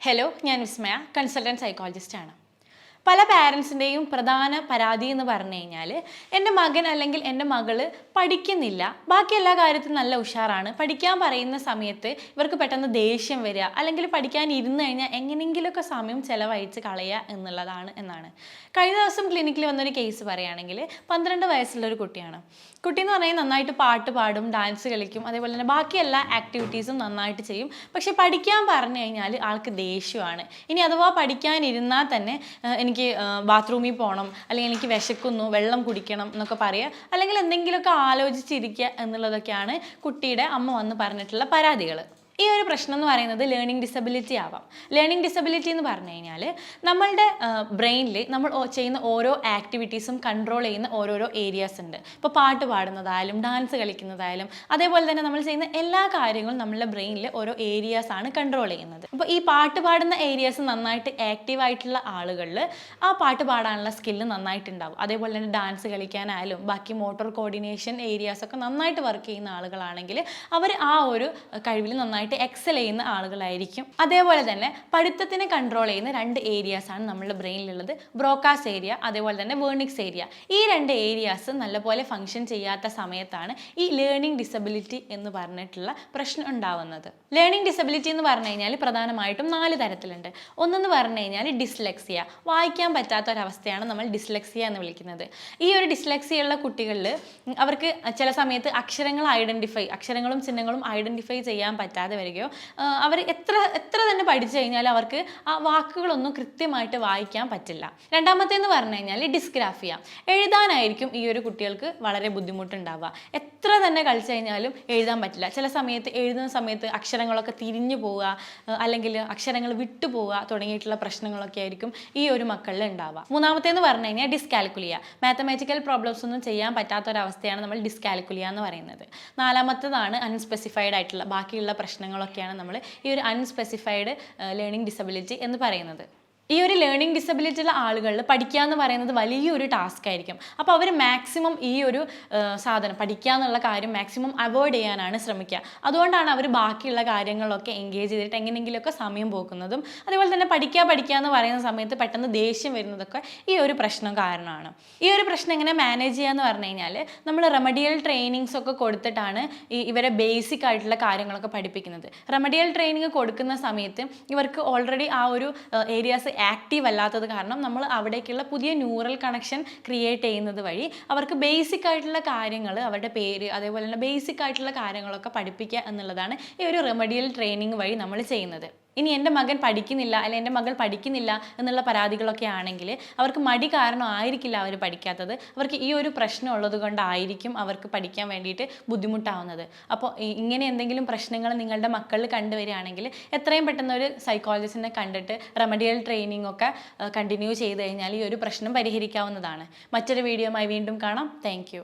Hello, ഞാൻ വിസ്മയ, consultant സൈക്കോളജിസ്റ്റാണ്. പല പാരൻസിൻ്റെയും പ്രധാന പരാതി എന്ന് പറഞ്ഞു കഴിഞ്ഞാൽ, എൻ്റെ മകൻ അല്ലെങ്കിൽ എൻ്റെ മകള് പഠിക്കുന്നില്ല, ബാക്കി എല്ലാ കാര്യത്തിലും നല്ല ഉഷാറാണ്, പഠിക്കാൻ പറയുന്ന സമയത്ത് ഇവർക്ക് പെട്ടെന്ന് ദേഷ്യം വരിക, അല്ലെങ്കിൽ പഠിക്കാൻ ഇരുന്ന് കഴിഞ്ഞാൽ എങ്ങനെയെങ്കിലുമൊക്കെ സമയം ചിലവഴിച്ച് കളയുക എന്നാണ്. കഴിഞ്ഞ ദിവസം ക്ലിനിക്കിൽ വന്നൊരു കേസ് പറയുകയാണെങ്കിൽ, 12 വയസ്സുള്ളൊരു കുട്ടിയാണ്. കുട്ടി എന്ന് പറഞ്ഞാൽ നന്നായിട്ട് പാട്ട് പാടും, ഡാൻസ് കളിക്കും, അതേപോലെ തന്നെ ബാക്കി എല്ലാ ആക്ടിവിറ്റീസും നന്നായിട്ട് ചെയ്യും. പക്ഷെ പഠിക്കാൻ പറഞ്ഞു കഴിഞ്ഞാൽ ആൾക്ക് ദേഷ്യമാണ്. ഇനി അഥവാ പഠിക്കാനിരുന്നാൽ തന്നെ എനിക്ക് ബാത്റൂമിൽ പോകണം, അല്ലെങ്കിൽ എനിക്ക് വിശക്കുന്നു, വെള്ളം കുടിക്കണം എന്നൊക്കെ പറയുക, അല്ലെങ്കിൽ എന്തെങ്കിലുമൊക്കെ ആലോചിച്ചിരിക്കുക എന്നുള്ളതൊക്കെയാണ് കുട്ടിയുടെ അമ്മ വന്ന് പറഞ്ഞിട്ടുള്ള പരാതികൾ. ഈ ഒരു പ്രശ്നം എന്ന് പറയുന്നത് ലേണിംഗ് ഡിസബിലിറ്റി ആവാം. ലേണിംഗ് ഡിസബിലിറ്റി എന്ന് പറഞ്ഞു കഴിഞ്ഞാൽ നമ്മളുടെ ബ്രെയിനിൽ നമ്മൾ ചെയ്യുന്ന ഓരോ ആക്ടിവിറ്റീസും കൺട്രോൾ ചെയ്യുന്ന ഓരോരോ ഏരിയാസ് ഉണ്ട്. ഇപ്പോൾ പാട്ട് പാടുന്നതായാലും ഡാൻസ് കളിക്കുന്നതായാലും അതേപോലെ തന്നെ നമ്മൾ ചെയ്യുന്ന എല്ലാ കാര്യങ്ങളും നമ്മളുടെ ബ്രെയിനിൽ ഓരോ ഏരിയാസ് ആണ് കൺട്രോൾ ചെയ്യുന്നത്. അപ്പോൾ ഈ പാട്ട് പാടുന്ന ഏരിയാസ് നന്നായിട്ട് ആക്റ്റീവായിട്ടുള്ള ആളുകളിൽ ആ പാട്ട് പാടാനുള്ള സ്കില്ല് നന്നായിട്ടുണ്ടാവും. അതേപോലെ തന്നെ ഡാൻസ് കളിക്കാനായാലും ബാക്കി മോട്ടോർ കോർഡിനേഷൻ ഏരിയാസൊക്കെ നന്നായിട്ട് വർക്ക് ചെയ്യുന്ന ആളുകളാണെങ്കിൽ അവർ ആ ഒരു കഴിവിൽ നന്നായിട്ട് എക്സൽ ചെയ്യുന്ന ആളുകളായിരിക്കും. അതേപോലെ തന്നെ പഠിത്തത്തിനെ കൺട്രോൾ ചെയ്യുന്ന 2 ഏരിയാസ് ആണ് നമ്മുടെ ബ്രെയിനിലുള്ളത്. ബ്രോക്കാസ് ഏരിയ, അതേപോലെ തന്നെ വേർണിക്സ് ഏരിയ. ഈ 2 ഏരിയാസ് നല്ലപോലെ ഫങ്ഷൻ ചെയ്യാത്ത സമയത്താണ് ഈ ലേണിംഗ് ഡിസബിലിറ്റി എന്ന് പറഞ്ഞിട്ടുള്ള പ്രശ്നം ഉണ്ടാവുന്നത്. ലേണിംഗ് ഡിസബിലിറ്റി എന്ന് പറഞ്ഞു കഴിഞ്ഞാൽ പ്രധാനമായിട്ടും 4 തരത്തിലുണ്ട്. ഒന്നെന്ന് പറഞ്ഞു കഴിഞ്ഞാൽ ഡിസ്ലെക്സിയ, വായിക്കാൻ പറ്റാത്ത ഒരവസ്ഥയാണ് നമ്മൾ ഡിസ്ലെക്സിയ എന്ന് വിളിക്കുന്നത്. ഈ ഒരു ഡിസ്ലെക്സിയ ഉള്ള കുട്ടികളിൽ അവർക്ക് ചില സമയത്ത് അക്ഷരങ്ങളും ചിഹ്നങ്ങളും ഐഡന്റിഫൈ ചെയ്യാൻ പറ്റാതെ വരികയോ, അവർ എത്ര തന്നെ പഠിച്ചു കഴിഞ്ഞാൽ അവർക്ക് ആ വാക്കുകളൊന്നും കൃത്യമായിട്ട് വായിക്കാൻ പറ്റില്ല. രണ്ടാമത്തേന്ന് പറഞ്ഞു കഴിഞ്ഞാൽ ഡിസ്ഗ്രാഫിയ, എഴുതാനായിരിക്കും ഈ ഒരു കുട്ടികൾക്ക് വളരെ ബുദ്ധിമുട്ടുണ്ടാവുക. എത്ര തന്നെ കളിച്ചു കഴിഞ്ഞാലും എഴുതാൻ പറ്റില്ല. ചില സമയത്ത് എഴുതുന്ന സമയത്ത് അക്ഷരങ്ങളൊക്കെ തിരിഞ്ഞു പോവുക, അല്ലെങ്കിൽ അക്ഷരങ്ങൾ വിട്ടുപോവുക തുടങ്ങിയിട്ടുള്ള പ്രശ്നങ്ങളൊക്കെ ആയിരിക്കും ഈ ഒരു മക്കളിൽ ഉണ്ടാവുക. മൂന്നാമത്തേന്ന് പറഞ്ഞു കഴിഞ്ഞാൽ ഡിസ്കാൽക്കുലിയ, മാത്തമാറ്റിക്കൽ പ്രോബ്ലംസ് ഒന്നും ചെയ്യാൻ പറ്റാത്തൊരവസ്ഥയാണ് നമ്മൾ ഡിസ്കാൽക്കുലിയ എന്ന് പറയുന്നത്. നാലാമത്തേതാണ് അൺസ്പെസിഫൈഡ് ആയിട്ടുള്ള ബാക്കിയുള്ള പ്രശ്നങ്ങളൊക്കെയാണ് നമ്മൾ ഈ ഒരു അൺസ്പെസിഫൈഡ് ലേണിംഗ് ഡിസബിലിറ്റി എന്ന് പറയുന്നത്. ഈ ഒരു ലേണിംഗ് ഡിസബിലിറ്റി ഉള്ള ആളുകളിൽ പഠിക്കുക എന്ന് പറയുന്നത് വലിയൊരു ടാസ്ക് ആയിരിക്കും. അപ്പോൾ അവർ മാക്സിമം ഈ ഒരു സാധനം പഠിക്കുക എന്നുള്ള കാര്യം മാക്സിമം അവോയ്ഡ് ചെയ്യാനാണ് ശ്രമിക്കുക. അതുകൊണ്ടാണ് അവർ ബാക്കിയുള്ള കാര്യങ്ങളിലൊക്കെ എൻഗേജ് ചെയ്തിട്ട് എങ്ങനെയെങ്കിലുമൊക്കെ സമയം പോക്കുന്നതും, അതേപോലെ തന്നെ പഠിക്കുക എന്ന് പറയുന്ന സമയത്ത് പെട്ടെന്ന് ദേഷ്യം വരുന്നതൊക്കെ ഈ ഒരു പ്രശ്നം കാരണമാണ്. ഈ ഒരു പ്രശ്നം എങ്ങനെ മാനേജ് ചെയ്യുക എന്ന് പറഞ്ഞു കഴിഞ്ഞാൽ നമ്മൾ റെമഡിയൽ ട്രെയിനിങ്സ് ഒക്കെ കൊടുത്തിട്ടാണ് ഇവരെ ബേസിക് ആയിട്ടുള്ള കാര്യങ്ങളൊക്കെ പഠിപ്പിക്കുന്നത്. റെമഡിയൽ ട്രെയിനിങ് കൊടുക്കുന്ന സമയത്ത് ഇവർക്ക് ഓൾറെഡി ആ ഒരു ഏരിയാസ് ആക്റ്റീവ് അല്ലാത്തത് കാരണം നമ്മൾ അവിടേക്കുള്ള പുതിയ ന്യൂറൽ കണക്ഷൻ ക്രിയേറ്റ് ചെയ്യുന്നത് വഴി അവർക്ക് ബേസിക് ആയിട്ടുള്ള കാര്യങ്ങൾ, അവരുടെ പേര്, അതേപോലെ തന്നെ ബേസിക് ആയിട്ടുള്ള കാര്യങ്ങളൊക്കെ പഠിപ്പിക്കുക എന്നുള്ളതാണ് ഈ ഒരു റെമഡിയൽ ട്രെയിനിങ് വഴി നമ്മൾ ചെയ്യുന്നത്. ഇനി എൻ്റെ മകൻ പഠിക്കുന്നില്ല അല്ലെങ്കിൽ എൻ്റെ മകൾ പഠിക്കുന്നില്ല എന്നുള്ള പരാതികളൊക്കെ ആണെങ്കിൽ അവർക്ക് മടി കാരണം ആയിരിക്കില്ല അവർ പഠിക്കാത്തത്, അവർക്ക് ഈ ഒരു പ്രശ്നം ഉള്ളത് കൊണ്ടായിരിക്കും അവർക്ക് പഠിക്കാൻ വേണ്ടിയിട്ട് ബുദ്ധിമുട്ടാവുന്നത്. അപ്പോൾ ഇങ്ങനെ എന്തെങ്കിലും പ്രശ്നങ്ങൾ നിങ്ങളുടെ മക്കളിൽ കണ്ടുവരികയാണെങ്കിൽ എത്രയും പെട്ടെന്ന് ഒരു സൈക്കോളജിസ്റ്റിനെ കണ്ടിട്ട് റെമഡിയൽ ട്രെയിനിങ് ഒക്കെ കണ്ടിന്യൂ ചെയ്ത് കഴിഞ്ഞാൽ ഈ ഒരു പ്രശ്നം പരിഹരിക്കാവുന്നതാണ്. മറ്റൊരു വീഡിയോയുമായി വീണ്ടും കാണാം. താങ്ക്